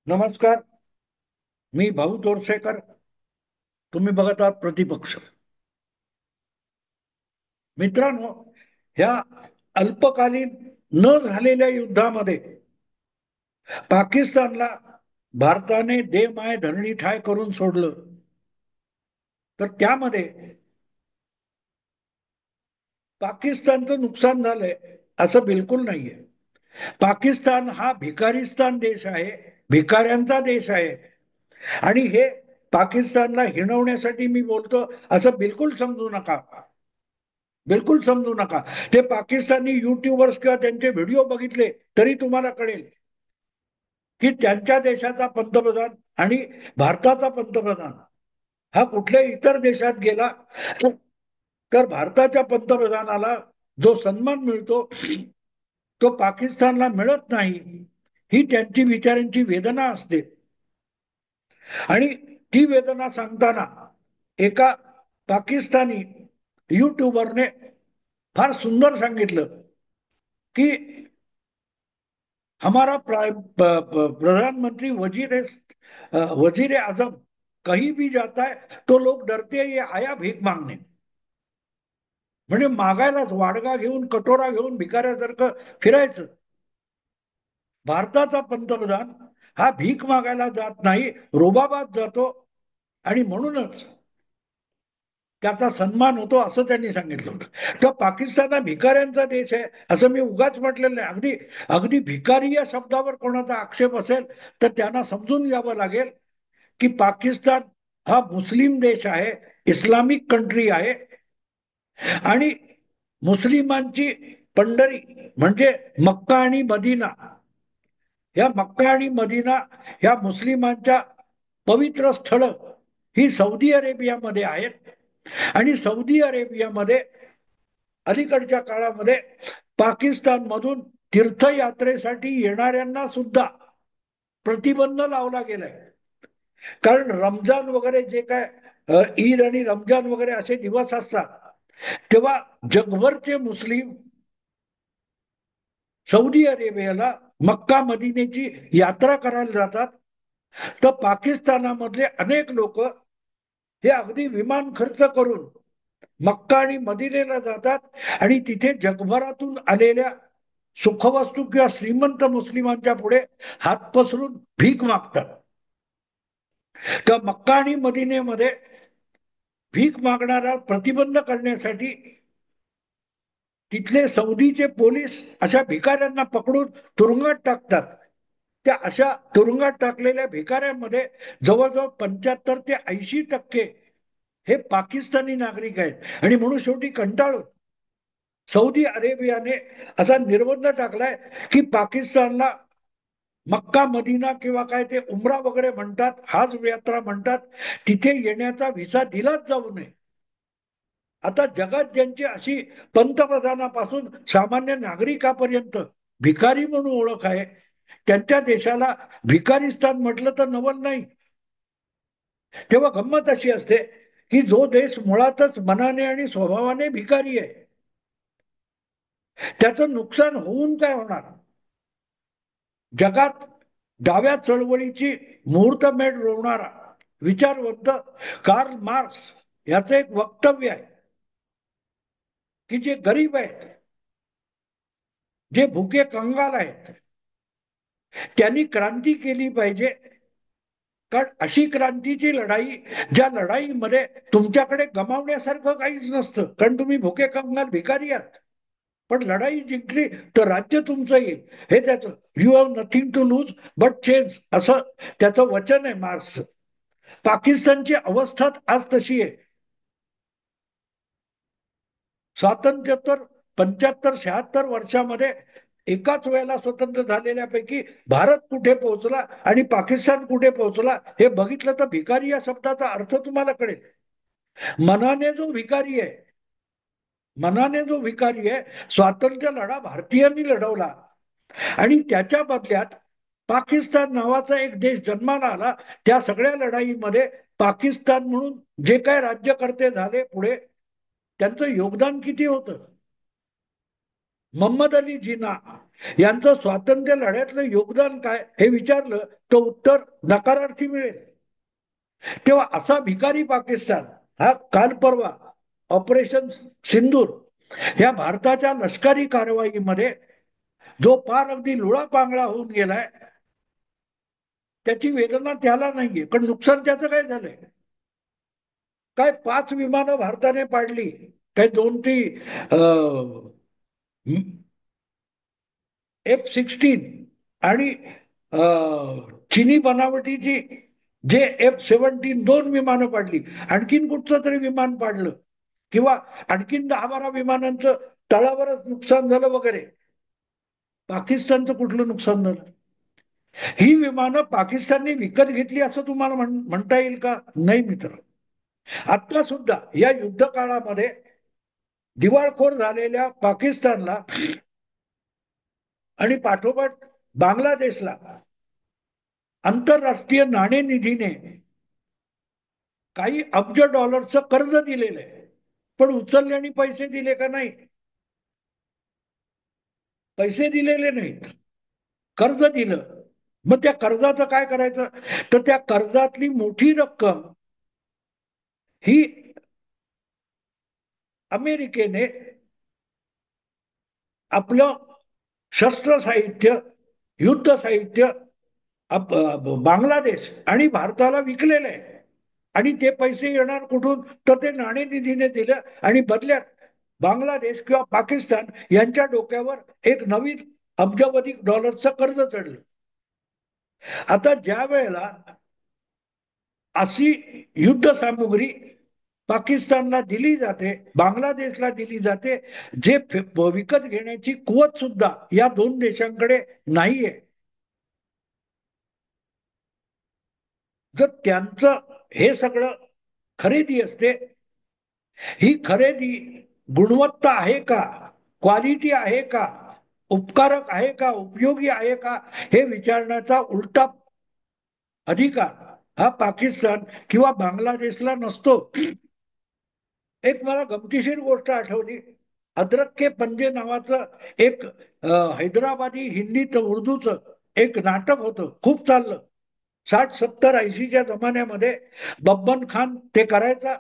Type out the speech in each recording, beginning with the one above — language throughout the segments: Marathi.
नमस्कार. मी भाऊ तोरसेकर. तुम्ही बघत आहात प्रतिपक्ष. मित्रांनो, ह्या अल्पकालीन न झालेल्या युद्धामध्ये पाकिस्तानला भारताने दे माय धरणी ठाय करून सोडलं. तर त्यामध्ये पाकिस्तानचं नुकसान झालंय असं बिलकुल नाहीये. पाकिस्तान हा भिकारिस्तान देश आहे, भिकाऱ्यांचा देश आहे. आणि हे पाकिस्तानला हिणवण्यासाठी मी बोलतो असं बिलकुल समजू नका. बिलकुल समजू नका. ते पाकिस्तानी युट्यूबर्स किंवा त्यांचे व्हिडिओ बघितले तरी तुम्हाला कळेल की त्यांच्या देशाचा पंतप्रधान आणि भारताचा पंतप्रधान हा कुठल्या इतर देशात गेला तर भारताच्या पंतप्रधानाला जो सन्मान मिळतो तो पाकिस्तानला मिळत नाही. ही त्यांची विचारांची वेदना असते. आणि ती वेदना सांगताना एका पाकिस्तानी युट्यूबरने फार सुंदर सांगितलं की हमारा प्रधानमंत्री वजीर आजम कहीं भी जाता है तो लोग डरते हैं, ये आया भीक मागणे. म्हणजे मागायलाच वाडगा घेऊन कटोरा घेऊन भिकाऱ्यासारखं फिरायचं. भारताचा पंतप्रधान हा भीक मागायला जात नाही, रोबाबात जातो. आणि म्हणूनच त्याचा सन्मान होतो असं त्यांनी सांगितलं होतं. तर पाकिस्तान हा भिकाऱ्यांचा देश आहे असं मी उगाच म्हटलेलं नाही. अगदी अगदी भिकारी या शब्दावर कोणाचा आक्षेप असेल तर त्यांना समजून घ्यावं लागेल की पाकिस्तान हा मुस्लिम देश आहे, इस्लामिक कंट्री आहे. आणि मुस्लिमांची पंढरी म्हणजे मक्का आणि मदिना, या मक्का आणि मदिना या मुस्लिमांच्या पवित्र स्थळ ही सौदी अरेबियामध्ये आहेत. आणि सौदी अरेबियामध्ये अलीकडच्या काळामध्ये पाकिस्तान मधून तीर्थयात्रेसाठी येणाऱ्यांना सुद्धा प्रतिबंध लावला गेलाय. कारण रमजान वगैरे जे काय ईद आणि रमजान वगैरे असे दिवस असतात तेव्हा जगभरचे मुस्लिम सौदी अरेबियाला मक्का मदिनेची यात्रा करायला जातात. तर पाकिस्तानामधले अनेक लोक हे अगदी विमान खर्च करून मक्का आणि मदिनेला जातात आणि तिथे जगभरातून आलेल्या सुखवस्तू किंवा श्रीमंत मुस्लिमांच्या पुढे हात पसरून भीक मागतात. तर मक्का आणि मदिनेमध्ये भीक मागणारा प्रतिबंध करण्यासाठी तिथले सौदीचे पोलीस अशा भिकाऱ्यांना पकडून तुरुंगात टाकतात. त्या अशा तुरुंगात टाकलेल्या भिकाऱ्यांमध्ये जवळजवळ 75 ते 80% हे पाकिस्तानी नागरिक आहेत. आणि म्हणून शेवटी कंटाळून सौदी अरेबियाने असा निर्बंध टाकलाय की पाकिस्तानला मक्का मदिना किंवा काय ते उमरा वगैरे म्हणतात, हाज यात्रा म्हणतात, तिथे येण्याचा व्हिसा दिलाच जाऊ नये. आता जगात ज्यांची अशी पंतप्रधानापासून सामान्य नागरिकापर्यंत भिकारी म्हणून ओळख आहे त्यांच्या देशाला भिकारिस्तान म्हटलं तर नवल नाही. तेव्हा गंमत अशी असते की जो देश मुळातच मनाने आणि स्वभावाने भिकारी आहे त्याचं नुकसान होऊन काय होणार. जगात डाव्या चळवळीची मुहूर्तमेढ रोवणारा विचारवंत कार्ल मार्क्स याचं एक वक्तव्य आहे की जे गरीब आहेत, जे भुके कंगाल आहेत, त्यांनी क्रांती केली पाहिजे. कारण अशी क्रांतीची लढाई ज्या लढाईमध्ये तुमच्याकडे गमावण्यासारखं काहीच नसतं, कारण तुम्ही भुके कंगाल भिकारी आहात. पण लढाई जिंकली तर राज्य तुमचं येईल. हे त्याचं you have nothing to lose but change असं त्याचं वचन आहे मार्क्स. पाकिस्तानची अवस्था आज तशी आहे. स्वातंत्र्योत्तर 75-76 वर्षामध्ये एकाच वेळेला स्वतंत्र झालेल्यापैकी भारत कुठे पोहोचला आणि पाकिस्तान कुठे पोहोचला हे बघितलं तर भिकारी या शब्दाचा अर्थ तुम्हाला कळेल. मनाने जो भिकारी आहे, मनाने जो भिकारी आहे, स्वातंत्र्य लढा भारतीयांनी लढवला आणि त्याच्या बदल्यात पाकिस्तान नावाचा एक देश जन्माला आला. त्या सगळ्या लढाईमध्ये पाकिस्तान म्हणून जे काय राज्यकर्ते झाले पुढे त्यांचं योगदान किती होतं. मोहम्मद अली जिना यांचं स्वातंत्र्य लढ्यातलं योगदान काय हे विचारलं तर उत्तर नकारार्थी मिळेल. तेव्हा असा भिकारी पाकिस्तान हा काल परवा ऑपरेशन सिंदूर या भारताच्या लष्करी कारवाईमध्ये जो पार अगदी लुळापांगळा होऊन गेलाय, त्याची वेदना त्याला नाहीये. पण नुकसान त्याचं काय झालंय? काय 5 विमानं भारताने पाडली, काय 2 ती F-16 आणि चिनी बनावटीची जे F-17 2 विमानं पाडली. आणखीन कुठचं तरी विमान पाडलं किंवा आणखीन 10-12 विमानांचं तळावरच नुकसान झालं वगैरे. पाकिस्तानचं कुठलं नुकसान झालं? ही विमानं पाकिस्तानने विकत घेतली असं तुम्हाला म्हणता येईल का? नाही मित्र. आता सुद्धा या युद्ध काळामध्ये दिवाळखोर झालेल्या पाकिस्तानला आणि पाठोपाठ बांगलादेशला आंतरराष्ट्रीय नाणेनिधीने काही अब्ज डॉलरचं कर्ज दिलेलं आहे. पण उचलले आणि पैसे दिले का? नाही, पैसे दिलेले नाहीत, कर्ज दिलं. मग त्या कर्जाचं काय करायचं? तर त्या कर्जातली मोठी रक्कम ही अमेरिकेने आपलं शस्त्र साहित्य, युद्ध साहित्य बांगलादेश आणि भारताला विकलेलं आहे. आणि ते पैसे येणार कुठून? तर ते नाणेनिधीने दिलं आणि बदल्यात बांगलादेश किंवा पाकिस्तान यांच्या डोक्यावर एक नवीन अब्जावधी डॉलरचं कर्ज चढलं. आता ज्या वेळेला अशी युद्ध सामुग्री पाकिस्तानला दिली जाते, बांगलादेशला दिली जाते, जे विकत घेण्याची कुवत सुद्धा या 2 देशांकडे नाहीये. जर त्यांचं हे सगळं खरेदी असते, ही खरेदी गुणवत्ता आहे का, क्वालिटी आहे का, उपकारक आहे का, उपयोगी आहे का, हे विचारण्याचा उलटा अधिकार हा पाकिस्तान किंवा बांगलादेशला नसतो. एक मला गमतीशीर गोष्ट आठवली. अदरक के पंजे नावाचं एक हैदराबादी हिंदीत उर्दूचं एक नाटक होतं, खूप चाललं. 60, 70, 80च्या जमान्यामध्ये बब्बन खान ते करायचा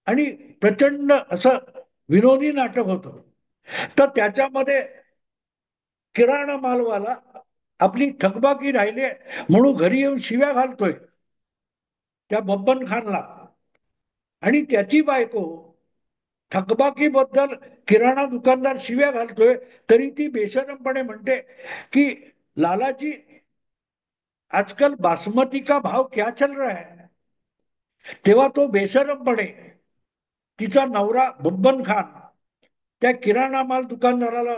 आणि प्रचंड असं विनोदी नाटक होतं. तर त्याच्यामध्ये किराणा मालवाला आपली थकबाकी राहिले म्हणून घरी येऊन शिव्या घालतोय त्या बब्बन खानला, आणि त्याची बायको थकबाकीबद्दल किराणा दुकानदार शिव्या घालतोय तरी ती बेशरमपणे म्हणते की लालाजी, आजकल बासमती का भाव क्या चल रहा है. तेव्हा तो बेशरमपणे तिचा नवरा बब्बन खान त्या किराणा माल दुकानदाराला,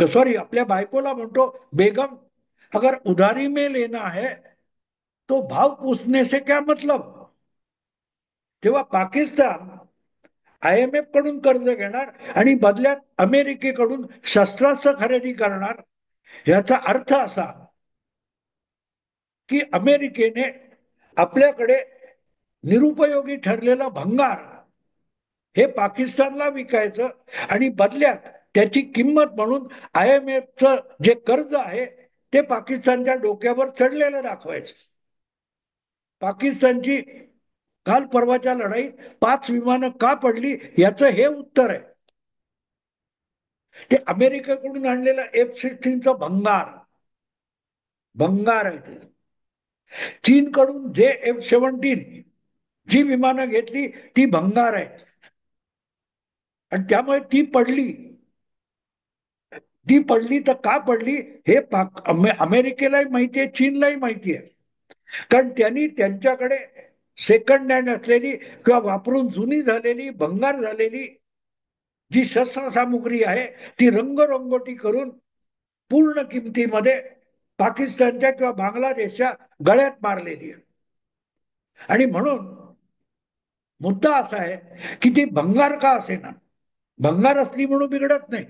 सॉरी, आपल्या बायकोला म्हणतो, बेगम, अगर उधारी में लेना है तो भाव पूछने से क्या मतलब. तेव्हा पाकिस्तान IMF कडून कर्ज घेणार आणि बदल्यात अमेरिकेकडून शस्त्रास्त्र खरेदी करणार. याचा अर्थ असा की अमेरिकेने आपल्याकडे निरुपयोगी ठरलेलं भंगार हे पाकिस्तानला विकायचं आणि बदल्यात त्याची किंमत म्हणून IMFचं जे कर्ज आहे ते पाकिस्तानच्या डोक्यावर चढलेलं दाखवायचं. पाकिस्तानची काल परवाच्या लढाईत 5 विमानं का पडली याचं हे उत्तर आहे. ते अमेरिकेकडून आणलेलं F-16चं भंगार आहे ते. चीनकडून जे F-17 जी विमानं घेतली ती भंगार आहेत आणि त्यामुळे ती पडली तर का पडली हे अमेरिकेलाही माहितीये, चीनलाही माहितीये. कारण त्यांनी त्यांच्याकडे सेकंड हँड असलेली किंवा वापरून जुनी झालेली, भंगार झालेली जी शस्त्रसामुग्री आहे ती रंगरंगोटी करून पूर्ण किमतीमध्ये पाकिस्तानच्या किंवा बांगलादेशच्या गळ्यात मारलेली आहे. आणि म्हणून मुद्दा असा आहे की ती भंगार का असेना, भंगार असली म्हणून बिघडत नाही,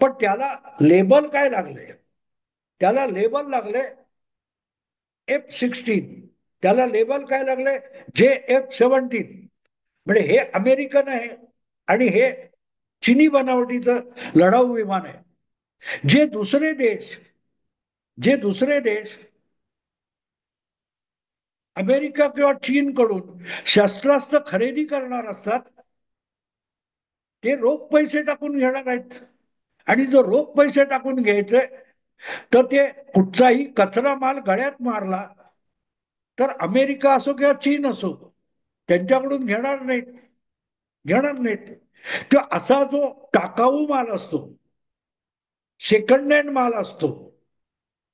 पण त्याला लेबल काय लागले? त्याला लेबल लागले F-16, त्याला लेबल काय लागले? F-17. म्हणजे हे अमेरिकन आहे आणि हे चिनी बनावटीचं लढाऊ विमान आहे. जे दुसरे देश जे दुसरे देश अमेरिका किंवा चीनकडून शस्त्रास्त्र खरेदी करणार असतात, ते रोख पैसे टाकून घेणार आहेत. आणि जो रोख पैसे टाकून घ्यायचे, तर ते कुठचाही कचरा माल गळ्यात मारला तर अमेरिका असो किंवा चीन असो त्यांच्याकडून घेणार नाहीत. तो असा जो टाकाऊ माल असतो, सेकंड हँड माल असतो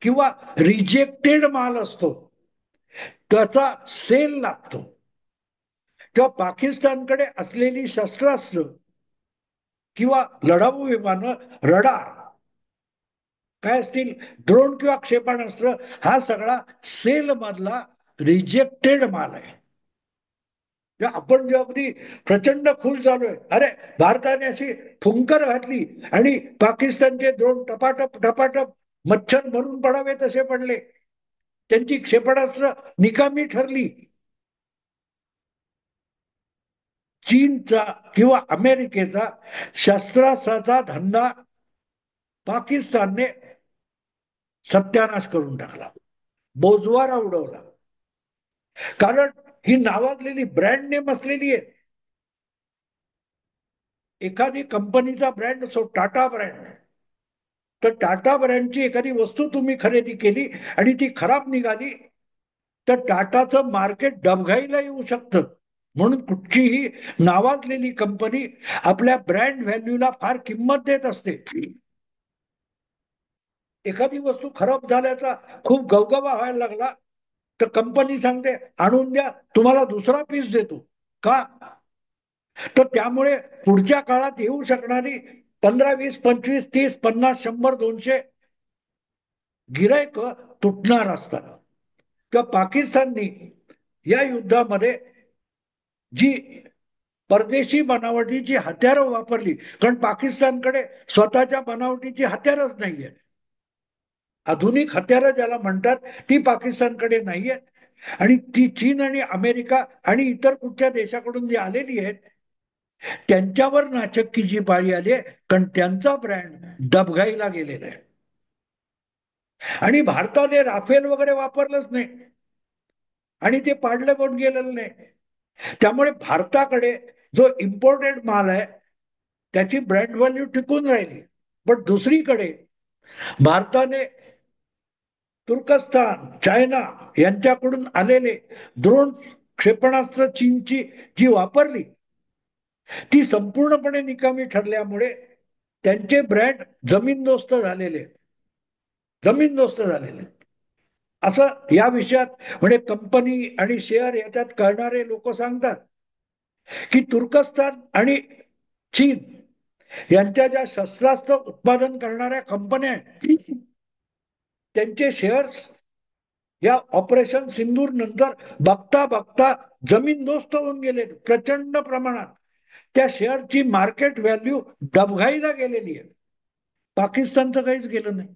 किंवा रिजेक्टेड माल असतो, त्याचा सेल लागतो. तेव्हा पाकिस्तानकडे असलेली शस्त्रास्त्र किंवा लढाऊ विमानं, रडार काय असतील, ड्रोन किंवा क्षेपणास्त्र, हा सगळा सेल मधला रिजेक्टेड माल आहे. आपण जे अगदी प्रचंड खुश झालोय, अरे भारताने अशी फुंकर घातली आणि पाकिस्तानचे ड्रोन टपाटप टपाटप मच्छर भरून पडावे तसे पडले, त्यांची क्षेपणास्त्र निकामी ठरली. चीनचा किंवा अमेरिकेचा शस्त्रास्त्राचा धंदा पाकिस्तानने सत्यानाश करून टाकला, बोजवारा उडवला. कारण ही नावाजलेली ब्रँड नेम असलेली आहे. एखादी कंपनीचा ब्रँड असो, टाटा ब्रँड, तर टाटा ब्रँडची एखादी वस्तू तुम्ही खरेदी केली आणि ती खराब निघाली, तर टाटाचं मार्केट डबघाईला येऊ शकतं. म्हणून कुठलीही नावाजलेली कंपनी आपल्या ब्रँड व्हॅल्यूला फार किंमत देत असते. एखादी वस्तू खराब झाल्याचा खूप गवगवा व्हायला लागला, तर कंपनी सांगते आणून द्या, तुम्हाला दुसरा पीस देतो. का? तर त्यामुळे पुढच्या काळात येऊ शकणारी 15, 20, 25, 30, 50, 100, 200 गिरायक तुटणार असतात. तर पाकिस्ताननी या युद्धामध्ये जी परदेशी बनावटीची हत्यारं वापरली, कारण पाकिस्तानकडे स्वतःच्या बनावटीची हत्यारच नाहीये. आधुनिक हत्यारं ज्याला म्हणतात ती पाकिस्तानकडे नाहीयेत. आणि ती चीन आणि अमेरिका आणि इतर कुठच्या देशाकडून जी आलेली आहेत, त्यांच्यावर नाचक्कीची पाळी आली आहे, कारण त्यांचा ब्रँड डबघाईला गेलेला आहे. आणि भारताने राफेल वगैरे वापरलंच नाही आणि ते पाडलं पण गेलेलं नाही. त्यामुळे भारताकडे जो इम्पोर्टेड माल आहे त्याची ब्रँड व्हॅल्यू टिकून राहिली. पण दुसरीकडे भारताने तुर्कस्तान, चायना यांच्याकडून आलेले ड्रोन क्षेपणास्त्र चीनची जी वापरली, ती संपूर्णपणे निकामी ठरल्यामुळे त्यांचे ब्रँड जमीनदोस्त झालेले. असं या विषयात म्हणजे कंपनी आणि शेअर याच्यात कळणारे लोक सांगतात की तुर्कस्तान आणि चीन यांच्या ज्या शस्त्रास्त्र उत्पादन करणाऱ्या कंपन्या आहेत, त्यांचे शेअर्स या ऑपरेशन सिंदूर नंतर बघता बघता जमीनदोस्त होऊन गेले प्रचंड प्रमाणात. त्या शेअरची मार्केट व्हॅल्यू डबघाईला गेलेली आहे. पाकिस्तानचं काहीच गेलं नाही.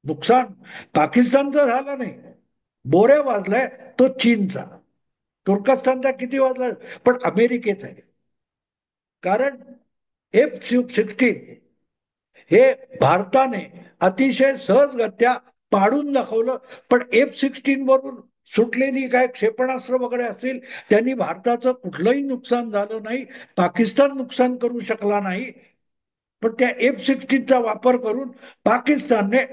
नुकसान पाकिस्तानचं झालं नाही, बोऱ्या वाजलाय तो चीनचा. तुर्कस्तानचा किती वाजला, पण अमेरिकेचा आहे. कारण F-16 हे भारताने अतिशय सहजगत्या पाडून दाखवलं. पण F-16 वरून सुटलेली काय क्षेपणास्त्र वगैरे असतील, त्यांनी भारताचं कुठलंही नुकसान झालं नाही, पाकिस्तान नुकसान करू शकला नाही. पण त्या F-16चा वापर करून पाकिस्तानने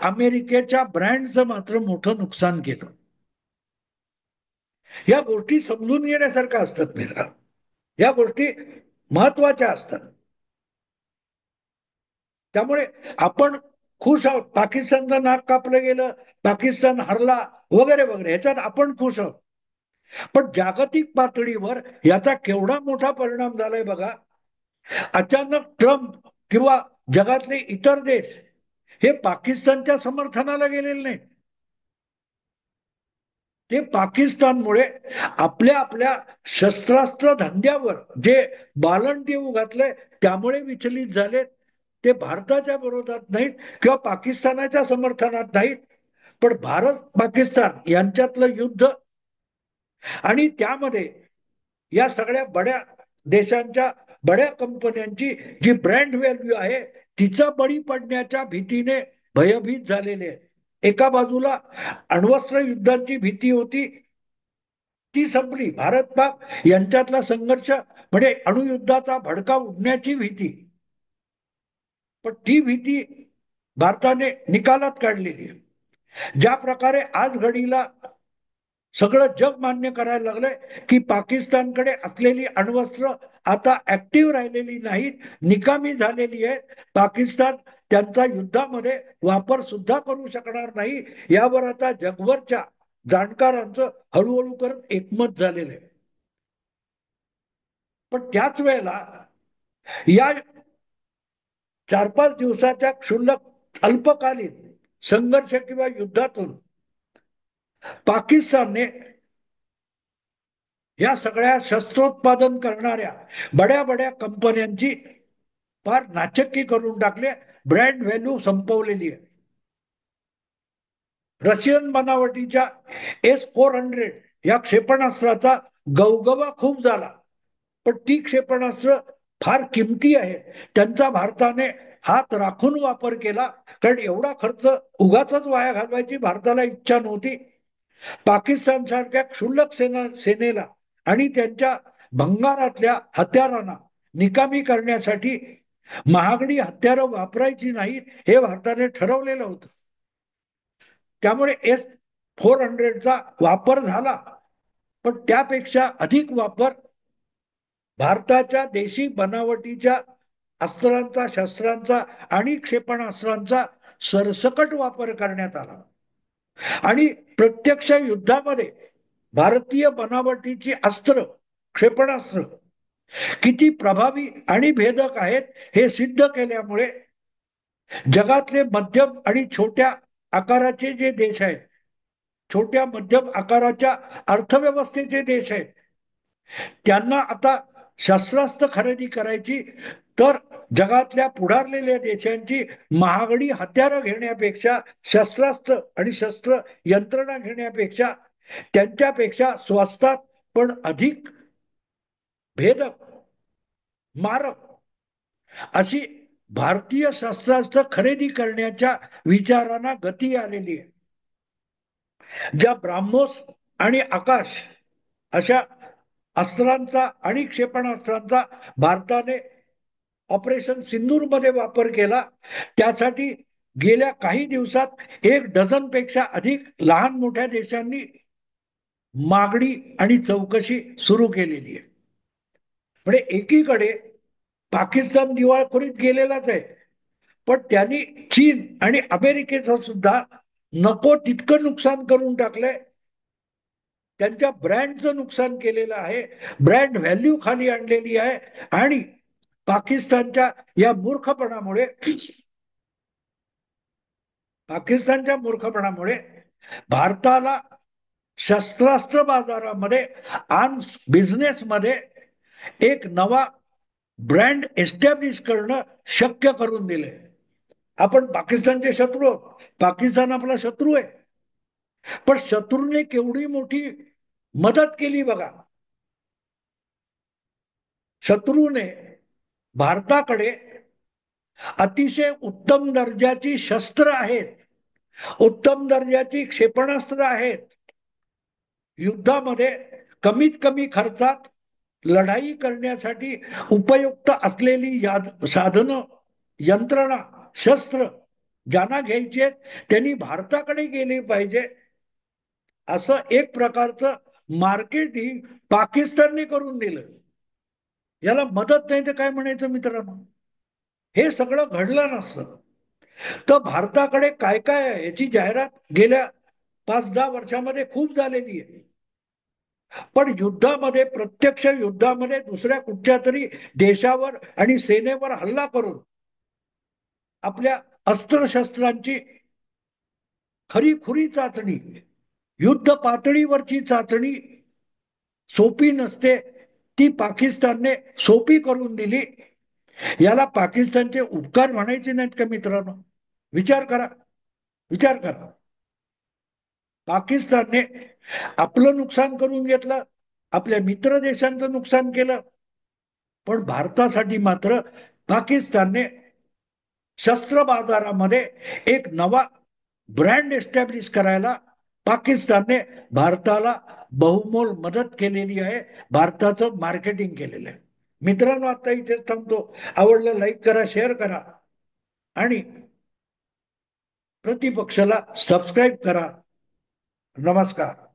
अमेरिकेच्या ब्रँडचं मात्र मोठं नुकसान केलं. या गोष्टी समजून घेण्यासारख्या असतात मित्र, या गोष्टी महत्वाच्या असतात. त्यामुळे आपण खुश आहोत, पाकिस्तानचं नाक कापलं गेलं, पाकिस्तान हरला वगैरे वगैरे, ह्याच्यात आपण खुश आहोत. पण जागतिक पातळीवर याचा केवढा मोठा परिणाम झालाय बघा. अचानक ट्रम्प किंवा जगातले इतर देश हे पाकिस्तानच्या समर्थनाला गेलेले नाही. ते पाकिस्तानमुळे आपल्या आपल्या शस्त्रास्त्र धंद्यावर जे बालंट येऊ घातलंय त्यामुळे विचलित झालेत. ते भारताच्या विरोधात नाहीत किंवा पाकिस्तानाच्या समर्थनात नाहीत, पण भारत पाकिस्तान यांच्यातलं युद्ध आणि त्यामध्ये या सगळ्या बड्या देशांच्या बड्या कंपन्यांची जी ब्रँड व्हॅल्यू आहे तिचा बळी पडण्याच्या भीतीने भयभीत झालेले आहेत. एका बाजूला अण्वस्त्र युद्धांची भीती होती, ती संपली. भारत पाक यांच्यातला संघर्ष म्हणजे अणुयुद्धाचा भडका उडण्याची भीती, पण ती भीती भारताने निकालात काढलेली आहे. ज्या प्रकारे आज घडीला सगळं जग मान्य करायला लागलंय की पाकिस्तानकडे असलेली अण्वस्त्र आता ऍक्टिव्ह राहिलेली नाहीत, निकामी झालेली आहे. पाकिस्तान त्यांचा युद्धामध्ये वापर सुद्धा करू शकणार नाही, यावर आता जगभरच्या जाणकारांचं हळूहळू करत एकमत झालेलं आहे. पण त्याच वेळेला या 4-5 दिवसाच्या क्षुल्लक अल्पकालीन संघर्ष किंवा युद्धातून पाकिस्तानने या सगळ्या शस्त्रोत्पादन करणाऱ्या बड्या बड्या कंपन्यांची फार नाचक्की करून टाकले, ब्रँड व्हॅल्यू संपवलेली आहे. रशियन बनावटीच्या S-400 या क्षेपणास्त्राचा गवगवा खूप झाला, पण ती क्षेपणास्त्र फार किमती आहे, त्यांचा भारताने हात राखून वापर केला, कारण एवढा खर्च उगाच वाया घालवायची भारताला इच्छा नव्हती. पाकिस्तान सारख्या क्षुल्लक सेनेला आणि त्यांच्या भंगारातल्या हत्यारांना निकामी करण्यासाठी महागडी हत्यारं वापरायची नाहीत, हे भारताने ठरवलेलं होतं. त्यामुळे S-400चा वापर झाला, पण त्यापेक्षा अधिक वापर भारताच्या देशी बनावटीच्या अस्त्रांचा, शस्त्रांचा आणि क्षेपणास्त्रांचा सरसकट वापर करण्यात आला. आणि प्रत्यक्ष युद्धामध्ये भारतीय बनावटीची अस्त्र, क्षेपणास्त्र किती प्रभावी आणि भेदक आहेत हे सिद्ध केल्यामुळे जगातले मध्यम आणि छोट्या आकाराचे जे देश आहेत, छोट्या मध्यम आकाराच्या अर्थव्यवस्थेचे देश आहेत, त्यांना आता शस्त्रास्त्र खरेदी करायची तर जगातल्या पुढारलेल्या देशांची महागडी हत्यारं घेण्यापेक्षा, शस्त्रास्त्र आणि शस्त्र यंत्रणा घेण्यापेक्षा त्यांच्यापेक्षा स्वस्तात पण अधिक भेदक, मारक अशी भारतीय शस्त्रास्त्र खरेदी करण्याच्या विचारांना गती आलेली आहे. ज्या ब्राह्मोस आणि आकाश अशा अस्त्रांचा आणि क्षेपणास्त्रांचा भारताने ऑपरेशन सिंदूर मध्ये वापर केला, त्यासाठी गेल्या काही दिवसात 1 डझनपेक्षा अधिक लहान मोठ्या देशांनी मागणी आणि चौकशी सुरू केलेली आहे. म्हणजे एकीकडे पाकिस्तान दिवाळखोरीत गेलेलाच आहे, पण त्यांनी चीन आणि अमेरिकेचं सुद्धा नको तितकं नुकसान करून टाकलंय. त्यांच्या ब्रँडचं नुकसान केलेलं आहे, ब्रँड व्हॅल्यू खाली आणलेली आहे. आणि पाकिस्तानच्या मूर्खपणामुळे भारताला शस्त्रास्त्र बाजारामध्ये, आर्म्स बिझनेसमध्ये एक नवा ब्रँड एस्टॅब्लिश करणं शक्य करून दिले. आपण पाकिस्तानचे शत्रू आहोत, पाकिस्तान आपला शत्रू आहे, पण शत्रूने केवढी मोठी मदत केली बघा. शत्रूने भारताकडे अतिशय उत्तम दर्जाची शस्त्र आहेत, उत्तम दर्जाची क्षेपणास्त्र आहेत, युद्धामध्ये कमीत कमी खर्चात लढाई करण्यासाठी उपयुक्त असलेली साधनं, यंत्रणा, शस्त्र ज्यांना घ्यायची आहेत त्यांनी भारताकडे गेले पाहिजे, असं एक प्रकारचं मार्केटिंग पाकिस्तानने करून दिलं. याला मदत नाही तर काय म्हणायचं मित्रांनो. हे सगळं घडलं नसतं तर भारताकडे काय काय आहे याची जाहिरात गेल्या 5-10 वर्षामध्ये खूप झालेली आहे. पण युद्धामध्ये, प्रत्यक्ष युद्धामध्ये दुसऱ्या कुठच्या तरी देशावर आणि सेनेवर हल्ला करून आपल्या अस्त्रशस्त्रांची खरीखुरी चाचणी, युद्ध पातळीवरची चाचणी सोपी नसते, ती पाकिस्तानने सोपी करून दिली. याला पाकिस्तानचे उपकार म्हणायचे नाहीत का मित्रांनो? विचार करा, विचार करा. पाकिस्तानने आपलं नुकसान करून घेतलं, आपल्या मित्र देशांचं नुकसान केलं, पण भारतासाठी मात्र पाकिस्तानने शस्त्र बाजारामध्ये एक नवा ब्रँड एस्टॅब्लिश करायला पाकिस्तानने भारताला बहुमोल मदत केलेली आहे, भारताचं मार्केटिंग केलेलं आहे. मित्रांनो, आता इथेच थांबतो. आवडलं लाईक करा, शेअर करा आणि प्रतिपक्षाला सबस्क्राईब करा. नमस्कार.